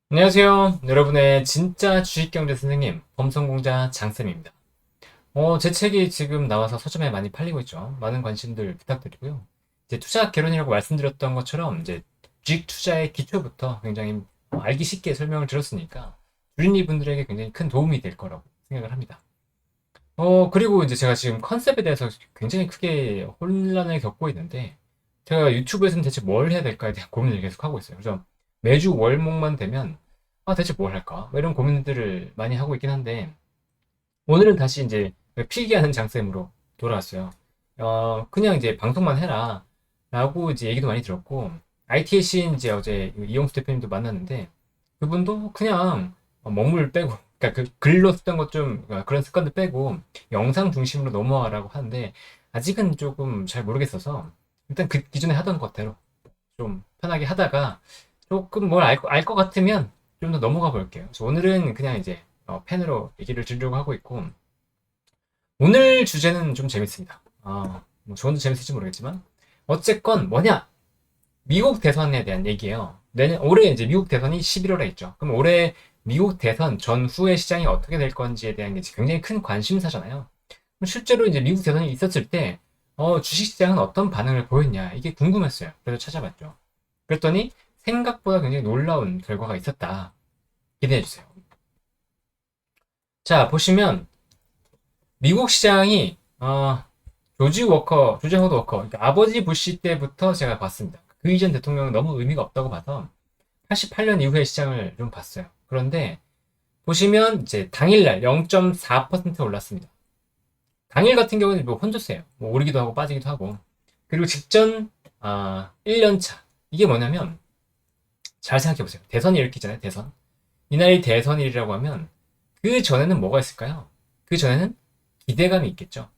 안녕하세요. 여러분의 진짜 주식경제 선생님, 범성공자 장쌤입니다. 제 책이 지금 나와서 서점에 많이 팔리고 있죠. 많은 관심들 부탁드리고요. 이제 투자 개론이라고 말씀드렸던 것처럼 이제 주식 투자의 기초부터 굉장히 알기 쉽게 설명을 드렸으니까 주린이 분들에게 굉장히 큰 도움이 될 거라고 생각을 합니다. 그리고 이제 제가 지금 컨셉에 대해서 굉장히 크게 혼란을 겪고 있는데 제가 유튜브에서는 대체 뭘 해야 될까에 대한 고민을 계속 하고 있어요. 그래서 매주 월목만 되면 대체 뭘 할까? 뭐 이런 고민들을 많이 하고 있긴 한데 오늘은 다시 이제 필기하는 장쌤으로 돌아왔어요. 그냥 이제 방송만 해라 라고 이제 얘기도 많이 들었고 IT의 신 이제 어제 이용수 대표님도 만났는데 그분도 그냥 먹물 빼고 그러니까 그 글로 쓰던 것 좀 그런 습관도 빼고 영상 중심으로 넘어가라고 하는데 아직은 조금 잘 모르겠어서 일단 그 기존에 하던 것대로 좀 편하게 하다가 조금 뭘 알 것 같으면 좀 더 넘어가 볼게요. 그래서 오늘은 그냥 이제 펜으로 얘기를 드리려고 하고 있고 오늘 주제는 좀 재밌습니다. 뭐 저도 재밌을지 모르겠지만 어쨌건 뭐냐 미국 대선에 대한 얘기예요. 올해 이제 미국 대선이 11월에 있죠. 그럼 올해 미국 대선 전후의 시장이 어떻게 될 건지에 대한 게 굉장히 큰 관심사잖아요. 실제로 이제 미국 대선이 있었을 때 주식시장은 어떤 반응을 보였냐 이게 궁금했어요. 그래서 찾아봤죠. 그랬더니 생각보다 굉장히 놀라운 결과가 있었다. 기대해 주세요. 자 보시면 미국 시장이 조지 허드 워커 그러니까 아버지 부시 때부터 제가 봤습니다. 그 이전 대통령은 너무 의미가 없다고 봐서 88년 이후의 시장을 좀 봤어요. 그런데 보시면 이제 당일날 0.4% 올랐습니다. 당일 같은 경우는 뭐 혼조세요. 뭐 오르기도 하고 빠지기도 하고. 그리고 직전 1년 차. 이게 뭐냐면 잘 생각해 보세요. 대선이 이렇게 있잖아요. 대선. 이날이 대선일이라고 하면 그 전에는 뭐가 있을까요? 그 전에는 기대감이 있겠죠.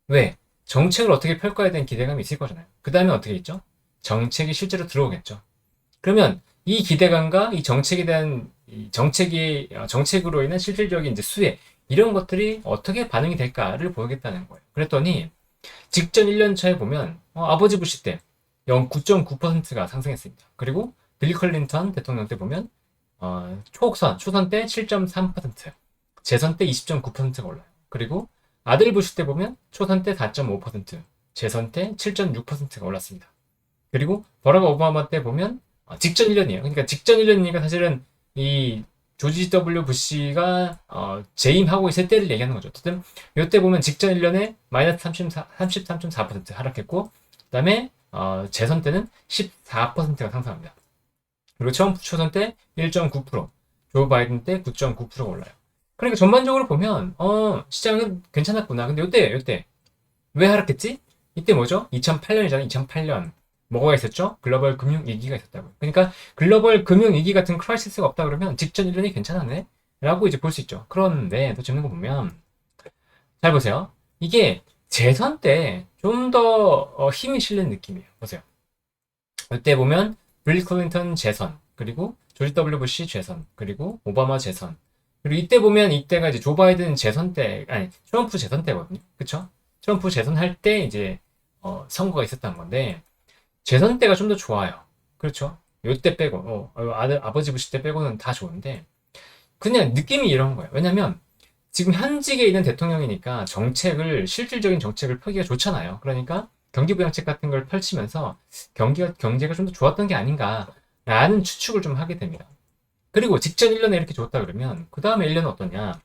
왜? 정책을 어떻게 펼 거에 대한 기대감이 있을 거잖아요. 그 다음에 어떻게 있죠? 정책이 실제로 들어오겠죠. 그러면 이 기대감과 이 정책에 대한 정책으로 인한 실질적인 이제 수혜 이런 것들이 어떻게 반응이 될까를 보겠다는 거예요. 그랬더니 직전 1년 차에 보면 아버지 부시 때 9.9%가 상승했습니다. 그리고 빌 클린턴 대통령 때 보면 초선 때 7.3%, 재선 때 20.9%가 올라요. 그리고 아들 부시 때 보면 초선 때 4.5%, 재선 때 7.6%가 올랐습니다. 그리고 버락 오바마 때 보면 직전 1년이에요. 그러니까 직전 1년이니까 사실은 이 조지 W 부시가 재임하고 있을 때를 얘기하는 거죠. 어쨌든 이때 보면 직전 1년에 마이너스 33.4% 하락했고 그다음에 재선 때는 14%가 상승합니다. 그리고 처음 초선 때 1.9%, 조 바이든 때 9.9%가 올라요. 그러니까 전반적으로 보면 시장은 괜찮았구나. 근데 이때 왜 하락했지? 이때 뭐죠? 2008년이잖아요. 2008년. 뭐가 있었죠? 글로벌 금융 위기가 있었다고. 그러니까 글로벌 금융 위기 같은 크라이시스가 없다 그러면 직전 1년이 괜찮았네? 라고 이제 볼 수 있죠. 그런데 또 재밌는 거 보면 잘 보세요. 이게 재선 때 좀 더 힘이 실린 느낌이에요. 보세요. 이때 보면 빌 클린턴 재선, 그리고 조지 W 부시 재선, 그리고 오바마 재선. 그리고 이때 보면 이때가 이제 조 바이든 재선 때, 아니, 트럼프 재선 때거든요. 그쵸? 트럼프 재선할 때 이제 선거가 있었던 건데 재선 때가 좀 더 좋아요. 그렇죠? 요때 빼고 아버지 부시 때 빼고는 다 좋은데 그냥 느낌이 이런 거예요. 왜냐면 지금 현직에 있는 대통령이니까 실질적인 정책을 펴기가 좋잖아요. 그러니까 경기부양책 같은 걸 펼치면서 경제가 좀 더 좋았던 게 아닌가라는 추측을 좀 하게 됩니다. 그리고 직전 1년에 이렇게 좋았다 그러면 그 다음에 1년은 어떠냐?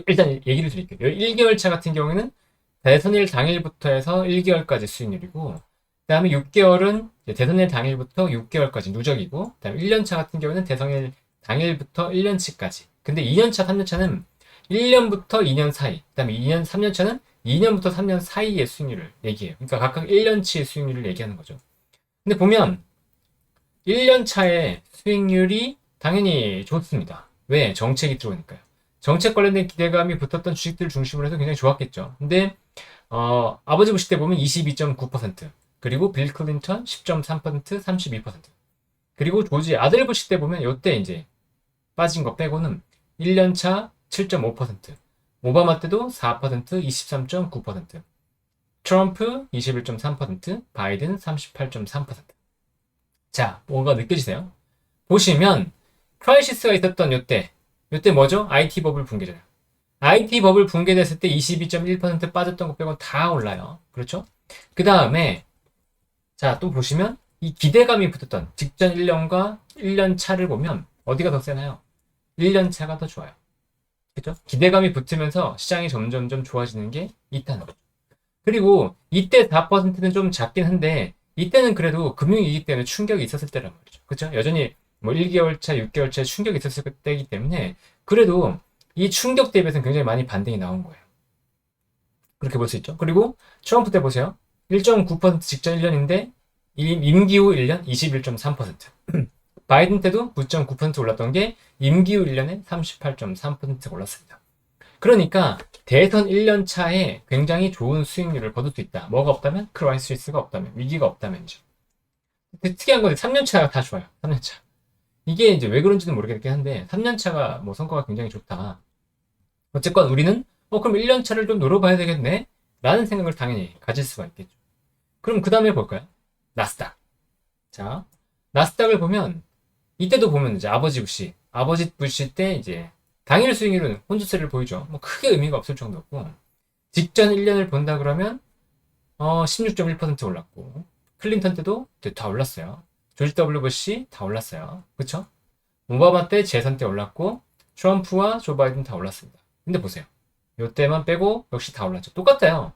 일단 얘기를 드릴게요. 1개월 차 같은 경우에는 대선일 당일부터 해서 1개월까지 수익률이고 그 다음에 6개월은 대선일 당일부터 6개월까지 누적이고 그 다음에 1년차 같은 경우는 대선일 당일부터 1년치까지. 근데 2년차, 3년차는 1년부터 2년 사이, 그 다음에 2년, 3년차는 2년부터 3년 사이의 수익률을 얘기해요. 그러니까 각각 1년치의 수익률을 얘기하는 거죠. 근데 보면 1년차의 수익률이 당연히 좋습니다. 왜? 정책이 들어오니까요. 정책 관련된 기대감이 붙었던 주식들 중심으로 해서 굉장히 좋았겠죠. 근데 아버지 부시 때 보면 22.9%, 그리고 빌 클린턴 10.3%, 32%, 그리고 조지 아들 부시 때 보면 이때 이제 빠진 거 빼고는 1년차 7.5%, 오바마 때도 4%, 23.9%, 트럼프 21.3%, 바이든 38.3%. 자, 뭔가 느껴지세요? 보시면 크라이시스가 있었던 요때 뭐죠? IT 버블 붕괴잖아요. IT 버블 붕괴됐을 때 22.1% 빠졌던 것 빼고는 다 올라요. 그렇죠? 그 다음에 자, 또 보시면 이 기대감이 붙었던 직전 1년과 1년 차를 보면 어디가 더 세나요? 1년 차가 더 좋아요. 그죠? 기대감이 붙으면서 시장이 점점점 좋아지는 게 있다는 거죠. 그리고 이때 4%는 좀 작긴 한데 이때는 그래도 금융위기 때문에 충격이 있었을 때란 말이죠. 그죠? 여전히 뭐 1개월 차, 6개월 차에 충격이 있었을 때이기 때문에 그래도 이 충격 대비해서는 굉장히 많이 반등이 나온 거예요. 그렇게 볼 수 있죠. 그리고 트럼프 때 보세요. 1.9% 직전 1년인데 임기 후 1년 21.3%. 바이든 때도 9.9% 올랐던 게 임기 후 1년에 38.3%가 올랐습니다. 그러니까 대선 1년 차에 굉장히 좋은 수익률을 거둘 수 있다. 뭐가 없다면? 크라이시스가 없다면, 위기가 없다면이죠. 특이한 건 3년 차가 다 좋아요. 3년 차. 이게 이제 왜 그런지는 모르겠긴 한데 3년 차가 뭐 성과가 굉장히 좋다. 어쨌건 우리는 그럼 1년 차를 좀 노려봐야 되겠네? 라는 생각을 당연히 가질 수가 있겠죠. 그럼 그 다음에 볼까요? 나스닥. 자, 나스닥을 보면 이때도 보면 이제 아버지 부시 때 이제 당일 수익률은 혼조세를 보이죠. 뭐 크게 의미가 없을 정도고 직전 1년을 본다 그러면 16.1% 올랐고 클린턴 때도 다 올랐어요. 조지 W 부시 다 올랐어요. 그쵸? 오바마 때 재선 때 올랐고 트럼프와 조 바이든 다 올랐습니다. 근데 보세요. 요때만 빼고 역시 다 올랐죠. 똑같아요.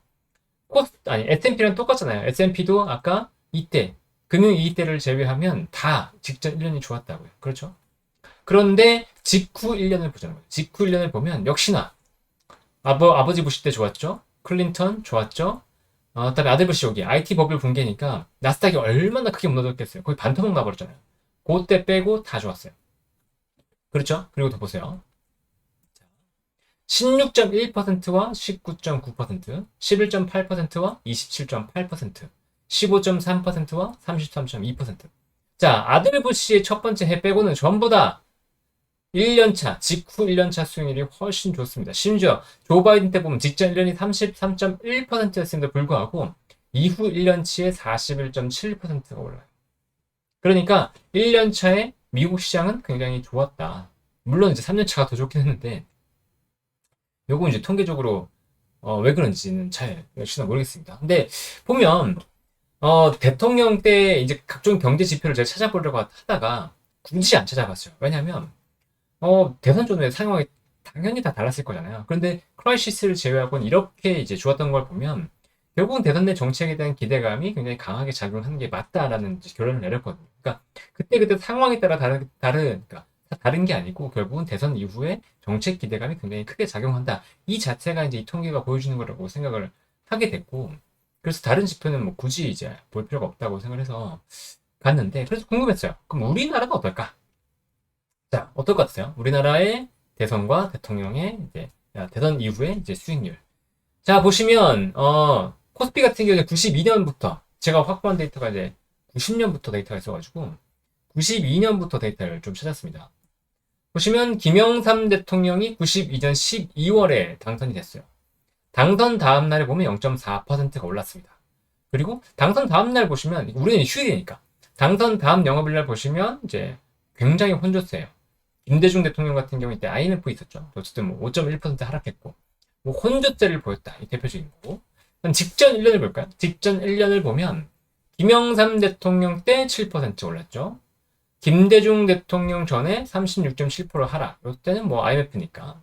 S&P랑 똑같잖아요. S&P도 아까 이때 금융위기 때를 제외하면 다 직전 1년이 좋았다고요. 그렇죠? 그런데 직후 1년을 보자는 거예요. 직후 1년을 보면 역시나 아버지 부시 때 좋았죠. 클린턴 좋았죠. 그다음에 아들 부시 여기 IT 버블 붕괴니까 나스닥이 얼마나 크게 무너졌겠어요. 거의 반토막 나버렸잖아요. 그때 빼고 다 좋았어요. 그렇죠? 그리고 더 보세요. 16.1%와 19.9%, 11.8%와 27.8%, 15.3%와 33.2%. 자, 아들 부시의 첫 번째 해 빼고는 전부 다 1년차, 직후 1년차 수익률이 훨씬 좋습니다. 심지어 조 바이든 때 보면 직전 1년이 33.1%였음에도 불구하고 이후 1년치에 41.7%가 올라요. 그러니까 1년차에 미국 시장은 굉장히 좋았다. 물론 이제 3년차가 더 좋긴 했는데 요건 이제 통계적으로 왜 그런지는 잘 역시나 모르겠습니다. 근데 보면 대통령 때 이제 각종 경제 지표를 제가 찾아보려고 하다가 굳이 안 찾아봤어요. 왜냐면 대선 전에 상황이 당연히 다 달랐을 거잖아요. 그런데 크라이시스를 제외하고는 이렇게 이제 좋았던 걸 보면 결국은 대선 내 정책에 대한 기대감이 굉장히 강하게 작용하는 게 맞다라는 결론을 내렸거든요. 그러니까 그때 상황에 따라 그러니까 다른 게 아니고 결국은 대선 이후에 정책 기대감이 굉장히 크게 작용한다. 이 자체가 이제 이 통계가 보여주는 거라고 생각을 하게 됐고, 그래서 다른 지표는 뭐 굳이 이제 볼 필요가 없다고 생각을 해서 봤는데, 그래서 궁금했어요. 그럼 우리나라는 어떨까? 자, 어떨 것 같으세요? 우리나라의 대선과 대통령의 이제 대선 이후의 이제 수익률. 자, 보시면 코스피 같은 경우는 92년부터 제가 확보한 데이터가 이제 90년부터 데이터가 있어가지고 92년부터 데이터를 좀 찾았습니다. 보시면 김영삼 대통령이 92년 12월에 당선이 됐어요. 당선 다음 날에 보면 0.4%가 올랐습니다. 그리고 당선 다음 날 보시면 우리는 휴일이니까 당선 다음 영업일 날 보시면 이제 굉장히 혼조세예요. 김대중 대통령 같은 경우 이때 IMF 있었죠. 어쨌든 뭐 5.1% 하락했고 뭐 혼조세를 보였다. 이 대표적인 거고. 직전 1년을 볼까요? 직전 1년을 보면 김영삼 대통령 때 7% 올랐죠. 김대중 대통령 전에 36.7% 하락. 이때는 뭐 IMF니까.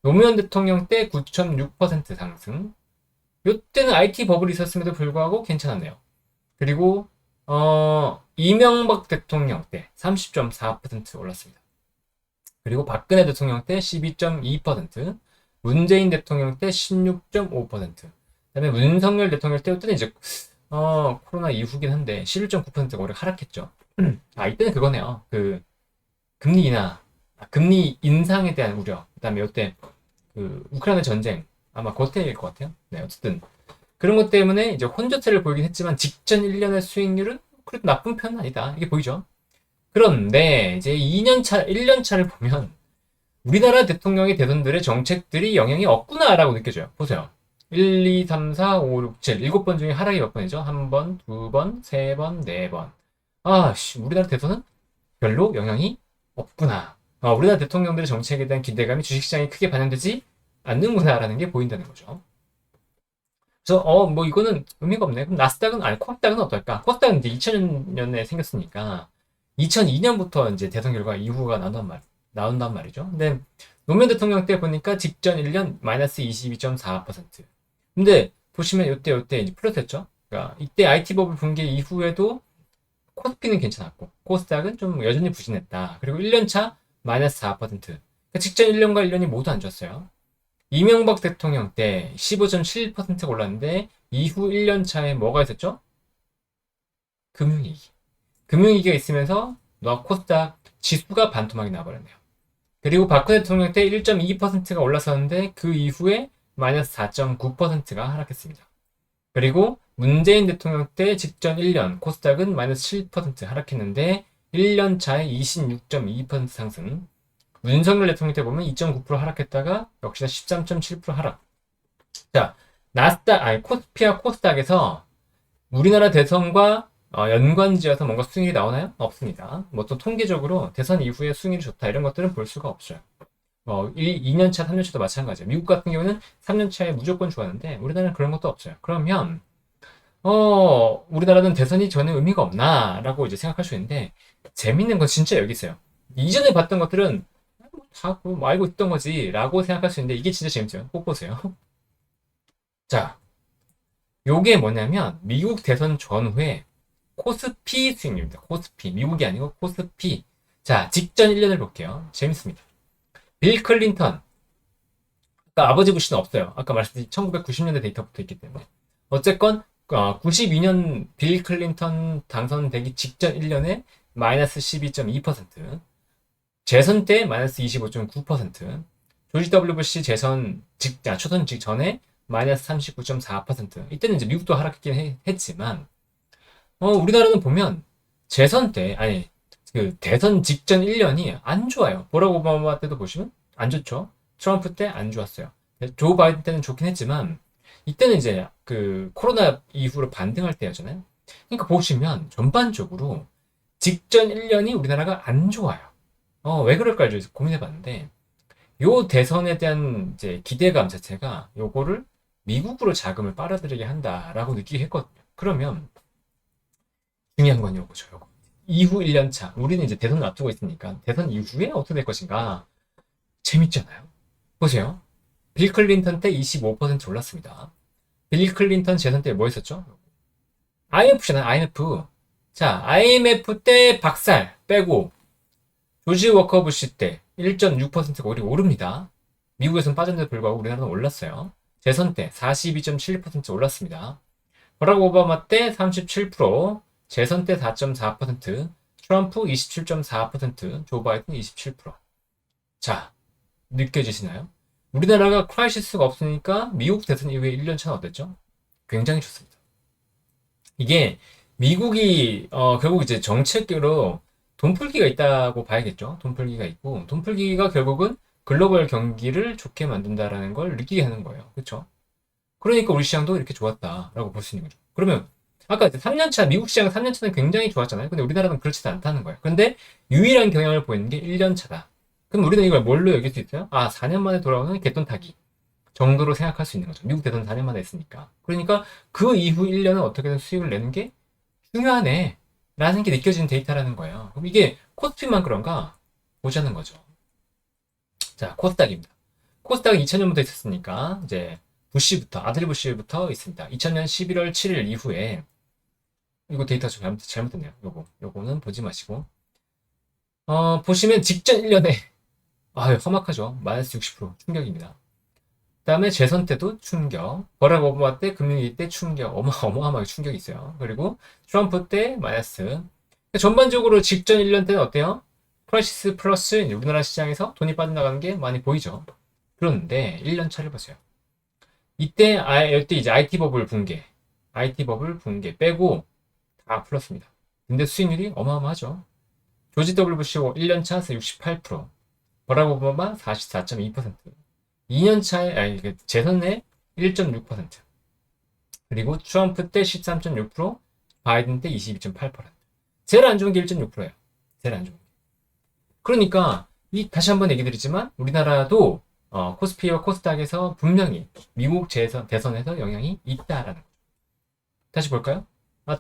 노무현 대통령 때 9.6% 상승. 이때는 IT 버블이 있었음에도 불구하고 괜찮았네요. 그리고 이명박 대통령 때 30.4% 올랐습니다. 그리고 박근혜 대통령 때 12.2%, 문재인 대통령 때 16.5%, 그다음에 문성열 대통령 때 이때는 이제 코로나 이후긴 한데 11.9%가 오래 하락했죠. 이때는 그거네요. 그 금리 인하, 금리 인상에 대한 우려. 그다음에 이때 그 우크라이나 전쟁 아마 그때일 것 같아요. 네, 어쨌든 그런 것 때문에 이제 혼조세를 보이긴 했지만 직전 1년의 수익률은 그래도 나쁜 편은 아니다. 이게 보이죠? 그런데 이제 2년차, 1년차를 보면 우리나라 대통령의 대선들의 정책들이 영향이 없구나라고 느껴져요. 보세요. 1, 2, 3, 4, 5, 6, 7, 7번 중에 하락이 몇 번이죠? 한 번, 두 번, 세 번, 네 번. 우리나라 대선은 별로 영향이 없구나. 우리나라 대통령들의 정책에 대한 기대감이 주식시장에 크게 반영되지 않는구나라는 게 보인다는 거죠. 그래서 뭐 이거는 의미가 없네. 그럼 나스닥은 아니 코스닥은 어떨까? 코스닥은 이제 2000년에 생겼으니까 2002년부터 이제 대선 결과 이후가 나온단 말이죠. 근데 노무현 대통령 때 보니까 직전 1년 마이너스 22.4%. 근데 보시면 요때 이제 플러스였죠. 그러니까 이때 IT 버블 붕괴 이후에도 코스피는 괜찮았고 코스닥은 좀 여전히 부진했다. 그리고 1년차 마이너스 4%. 그러니까 직전 1년과 1년이 모두 안 좋았어요. 이명박 대통령 때 15.7%가 올랐는데 이후 1년 차에 뭐가 있었죠? 금융위기. 금융위기가 있으면서 코스닥 지수가 반토막이 나버렸네요. 그리고 박근혜 대통령 때 1.2%가 올랐었는데 그 이후에 마이너스 4.9%가 하락했습니다. 그리고 문재인 대통령 때 직전 1년 코스닥은 마이너스 7% 하락했는데 1년 차에 26.2% 상승. 윤석열 대통령 때 보면 2.9% 하락했다가 역시나 13.7% 하락. 자, 코스피와 코스닥에서 우리나라 대선과 연관지어서 뭔가 수익이 나오나요? 없습니다. 뭐 또 통계적으로 대선 이후에 수익이 좋다 이런 것들은 볼 수가 없어요. 2년차, 3년차도 마찬가지예요. 미국 같은 경우는 3년차에 무조건 좋았는데 우리나라는 그런 것도 없어요. 그러면 우리나라는 대선이 전혀 의미가 없나? 라고 이제 생각할 수 있는데 재밌는 건 진짜 여기 있어요. 이전에 봤던 것들은 뭐 알고 있던 거지 라고 생각할 수 있는데 이게 진짜 재밌어요. 꼭 보세요. 자, 요게 뭐냐면 미국 대선 전후에 코스피 수익률입니다. 코스피. 미국이 아니고 코스피. 자, 직전 1년을 볼게요. 재밌습니다. 빌 클린턴. 아까 아버지 부시는 없어요. 아까 말씀드린 1990년대 데이터부터 있기 때문에. 어쨌건 92년 빌 클린턴 당선되기 직전 1년에 마이너스 12.2%, 재선 때 마이너스 25.9%, 조지 W 부시 초선 직전에 마이너스 39.4%. 이때는 이제 미국도 하락했긴 했지만, 우리나라는 보면 재선 때, 아니, 그 대선 직전 1년이 안 좋아요. 버락 오바마 때도 보시면 안 좋죠. 트럼프 때 안 좋았어요. 조 바이든 때는 좋긴 했지만, 이때는 이제 그 코로나 이후로 반등할 때였잖아요. 그러니까 보시면 전반적으로 직전 1년이 우리나라가 안 좋아요. 왜 그럴까 좀 고민해 봤는데, 요 대선에 대한 이제 기대감 자체가 요거를 미국으로 자금을 빨아들이게 한다라고 느끼게 했거든요. 그러면 중요한 건 요거죠, 요거. 이후 1년 차. 우리는 이제 대선을 앞두고 있으니까 대선 이후에 어떻게 될 것인가 재밌잖아요. 보세요. 빌 클린턴 때 25% 올랐습니다. 빌 클린턴 재선 때 뭐 했었죠? IMF잖아요, IMF. 자, IMF 때 박살 빼고 조지 워커 부시 때 1.6%가 오릅니다. 미국에서는 빠졌는데 불구하고 우리나라는 올랐어요. 재선 때 42.7% 올랐습니다. 버락 오바마 때 37%, 재선 때 4.4%, 트럼프 27.4%, 조 바이든 27%. 자, 느껴지시나요? 우리나라가 크라이시스가 없으니까 미국 대선 이후에 1년 차는 어땠죠? 굉장히 좋습니다. 이게 미국이 결국 이제 정책으로 돈풀기가 있다고 봐야겠죠. 돈풀기가 있고 돈풀기가 결국은 글로벌 경기를 좋게 만든다라는 걸 느끼게 하는 거예요. 그렇죠? 그러니까 우리 시장도 이렇게 좋았다라고 볼 수 있는 거죠. 그러면 아까 3년차 미국 시장 3년차는 굉장히 좋았잖아요. 근데 우리나라는 그렇지도 않다는 거예요. 근데 유일한 경향을 보이는 게 1년차다. 그럼 우리는 이걸 뭘로 여길 수 있어요? 4년 만에 돌아오는 갯돈 타기 정도로 생각할 수 있는 거죠. 미국 대선 4년 만에 했으니까. 그러니까 그 이후 1년은 어떻게든 수익을 내는 게 중요하네. 라는 게 느껴지는 데이터라는 거예요. 그럼 이게 코스피만 그런가? 보자는 거죠. 자, 코스닥입니다. 코스닥은 2000년부터 있었으니까, 이제, 아들 부시부터 있습니다. 2000년 11월 7일 이후에, 이거 데이터 좀 잘못됐네요. 요거는 보지 마시고. 보시면 직전 1년에, 험악하죠. 마이너스 60% 충격입니다. 그 다음에 재선 때도 충격, 버락 오바마 때 금융위기 때 충격, 어마어마하게 충격이 있어요. 그리고 트럼프 때 마이너스. 전반적으로 직전 1년 때는 어때요? 크라이시스 플러스 우리나라 시장에서 돈이 빠져나가는 게 많이 보이죠. 그런데 1년 차를 보세요. 이때 이제 IT 버블 붕괴 빼고 다 플러스입니다. 근데 수익률이 어마어마하죠. 조지 W 부시 1년 차에서 68%, 버락 오바마 44.2%, 2년 차에 재선에 1.6%, 그리고 트럼프 때 13.6%, 바이든 때 22.8%. 제일 안 좋은 게 1.6%예요. 제일 안 좋은 게. 그러니까 다시 한번 얘기 드리지만 우리나라도 코스피와 코스닥에서 분명히 미국 대선에서 영향이 있다라는 거죠. 다시 볼까요?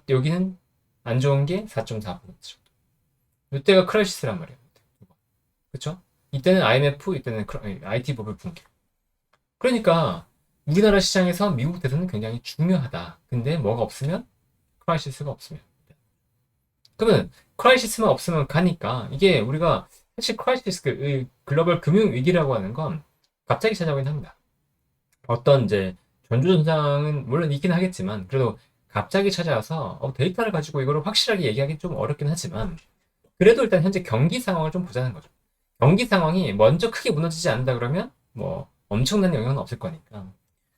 여기는 안 좋은 게 4.4% 정도. 이때가 크라이시스란 말이에요. 그쵸? 이때는 IMF, 이때는 IT 버블 붕괴. 그러니까 우리나라 시장에서 미국 대선은 굉장히 중요하다. 근데 뭐가 없으면 크라이시스가 없으면. 그러면 크라이시스만 없으면 가니까 이게 우리가 사실 크라이시스 글로벌 금융 위기라고 하는 건 갑자기 찾아오긴 합니다. 어떤 이제 전조현상은 물론 있긴 하겠지만 그래도 갑자기 찾아와서 데이터를 가지고 이거를 확실하게 얘기하기 좀 어렵긴 하지만 그래도 일단 현재 경기 상황을 좀 보자는 거죠. 경기 상황이 먼저 크게 무너지지 않는다 그러면 뭐 엄청난 영향은 없을 거니까.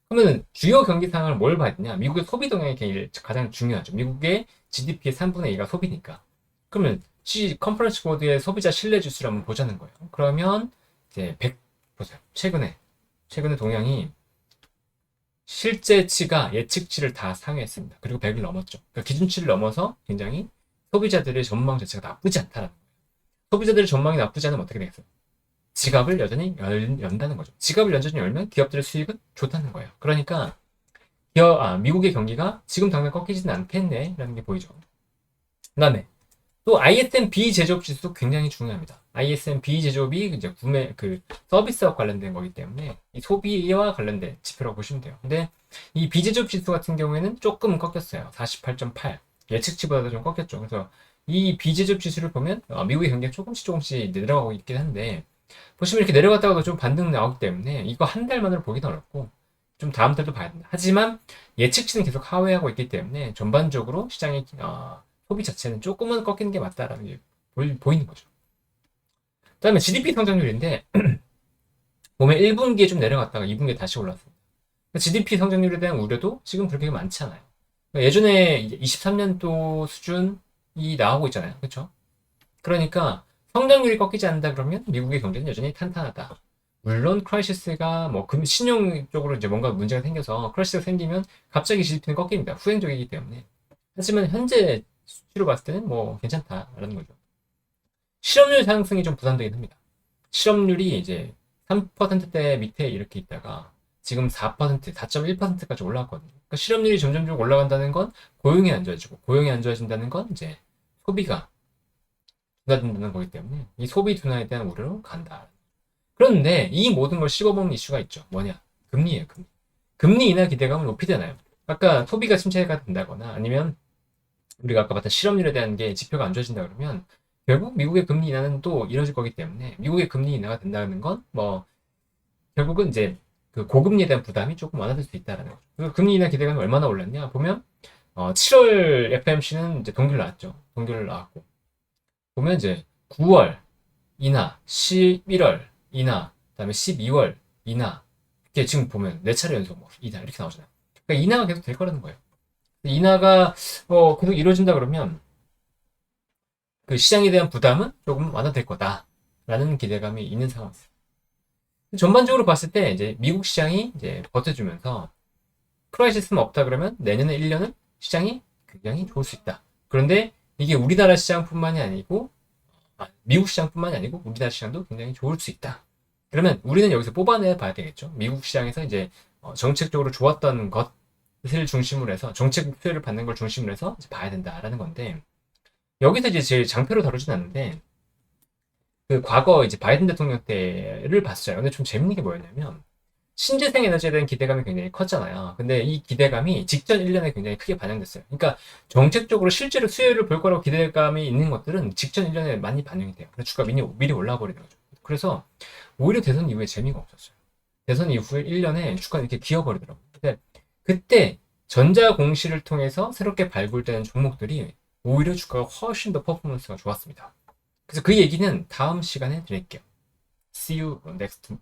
그러면 주요 경기 상황을 뭘 봐야 되냐? 미국의 소비 동향이 가장 중요하죠. 미국의 GDP의 3분의 2가 소비니까. 그러면 컨퍼런스 보드의 소비자 신뢰 지수를 한번 보자는 거예요. 그러면 이제 100 보세요. 최근에 동향이 실제치가 예측치를 다 상회했습니다. 그리고 100을 넘었죠. 그러니까 기준치를 넘어서 굉장히 소비자들의 전망 자체가 나쁘지 않다라는 거예요. 소비자들의 전망이 나쁘지 않으면 어떻게 되겠어요? 지갑을 여전히 연다는 거죠. 지갑을 여전히 열면 기업들의 수익은 좋다는 거예요. 그러니까 미국의 경기가 지금 당장 꺾이지는 않겠네 라는 게 보이죠. 그 다음에 또 ISM-B 제조업 지수도 굉장히 중요합니다. ISM-B 제조업이 이제 서비스와 관련된 거기 때문에 이 소비와 관련된 지표라고 보시면 돼요. 근데 이 비제조업 지수 같은 경우에는 조금 꺾였어요. 48.8. 예측치보다도 좀 꺾였죠. 그래서 이 비제조업 지수를 보면 미국의 경기가 조금씩 내려가고 있긴 한데 보시면 이렇게 내려갔다가도 좀 반등 나오기 때문에 이거 한 달 만으로 보기는 어렵고 좀 다음 달도 봐야 된다. 하지만 예측치는 계속 하회하고 있기 때문에 전반적으로 시장의 소비 자체는 조금은 꺾이는 게 맞다라는 게 보이는 거죠. 그 다음에 GDP 성장률인데 보면 1분기에 좀 내려갔다가 2분기에 다시 올랐습니다. GDP 성장률에 대한 우려도 지금 그렇게 많지 않아요. 예전에 이제 23년도 수준이 나오고 있잖아요. 그렇죠? 그러니까 성장률이 꺾이지 않는다 그러면 미국의 경제는 여전히 탄탄하다. 물론 크라이시스가 뭐 신용 쪽으로 이제 뭔가 문제가 생겨서 크라이시스가 생기면 갑자기 GDP는 꺾입니다. 후행적이기 때문에. 하지만 현재 수치로 봤을 때는 뭐 괜찮다라는 거죠. 실업률 상승이 좀 부담되긴 합니다. 실업률이 이제 3%대 밑에 이렇게 있다가 지금 4%, 4.1%까지 올라왔거든요. 그러니까 실업률이 점점 올라간다는 건 고용이 안 좋아지고 고용이 안 좋아진다는 건 이제 소비가 둔화된다는 거기 때문에 이 소비 둔화에 대한 우려로 간다. 그런데 이 모든 걸 씹어먹는 이슈가 있죠. 뭐냐? 금리예요, 금리. 금리 인하 기대감을 높이잖아요. 아까 소비가 침체가 된다거나 아니면 우리가 아까 봤던 실업률에 대한 게 지표가 안 좋아진다 그러면 결국 미국의 금리 인하는 또 이뤄질 거기 때문에 미국의 금리 인하가 된다는 건 뭐 결국은 이제 그 고금리에 대한 부담이 조금 완화될 수 있다라는 거죠. 그 금리 인하 기대감이 얼마나 올랐냐 보면 7월 FMC는 이제 동결 나왔죠. 동결 나왔고 보면 이제 9월 인하, 11월 인하, 그다음에 12월 인하 이렇게 지금 보면 4차례 연속 뭐 인하 이렇게 나오잖아요. 그러니까 인하가 계속 될 거라는 거예요. 인하가 계속 이루어진다 그러면 그 시장에 대한 부담은 조금 완화될 거다라는 기대감이 있는 상황이에요. 전반적으로 봤을 때 이제 미국 시장이 이제 버텨주면서 크라이시스는 없다 그러면 내년에 1년은 시장이 굉장히 좋을 수 있다. 그런데 이게 우리나라 시장뿐만이 아니고 미국 시장뿐만이 아니고 우리나라 시장도 굉장히 좋을 수 있다. 그러면 우리는 여기서 뽑아내 봐야 되겠죠. 미국 시장에서 이제 정책적으로 좋았던 것을 중심으로 해서 정책 수혜를 받는 걸 중심으로 해서 이제 봐야 된다라는 건데 여기서 이제 제 장표로 다루진 않는데 그 과거 이제 바이든 대통령 때를 봤어요. 근데 좀 재밌는 게 뭐였냐면 신재생 에너지에 대한 기대감이 굉장히 컸잖아요. 근데 이 기대감이 직전 1년에 굉장히 크게 반영됐어요. 그러니까 정책적으로 실제로 수혜를 볼 거라고 기대감이 있는 것들은 직전 1년에 많이 반영이 돼요. 그래서 주가 미리 올라와 버리는 거죠. 그래서 오히려 대선 이후에 재미가 없었어요. 대선 이후에 1년에 주가가 이렇게 기어버리더라고요. 근데 그때 전자 공시를 통해서 새롭게 발굴되는 종목들이 오히려 주가가 훨씬 더 퍼포먼스가 좋았습니다. 그래서 그 얘기는 다음 시간에 드릴게요. See you next to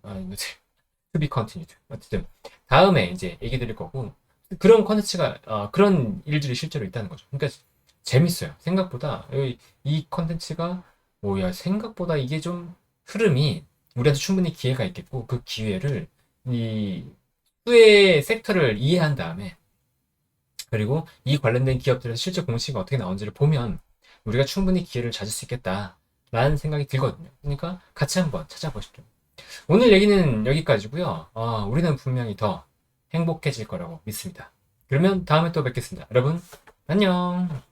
be continued. 어쨌든 다음에 이제 얘기 드릴 거고 그런 컨텐츠가 그런 일들이 실제로 있다는 거죠. 그러니까 재밌어요. 생각보다 이 컨텐츠가 뭐야 생각보다 이게 좀 흐름이 우리한테 충분히 기회가 있겠고 그 기회를 이 수의 섹터를 이해한 다음에 그리고 이 관련된 기업들에서 실제 공시가 어떻게 나오는지를 보면 우리가 충분히 기회를 찾을 수 있겠다 라는 생각이 들거든요. 그러니까 같이 한번 찾아보시죠. 오늘 얘기는 여기까지고요. 우리는 분명히 더 행복해질 거라고 믿습니다. 그러면 다음에 또 뵙겠습니다. 여러분, 안녕!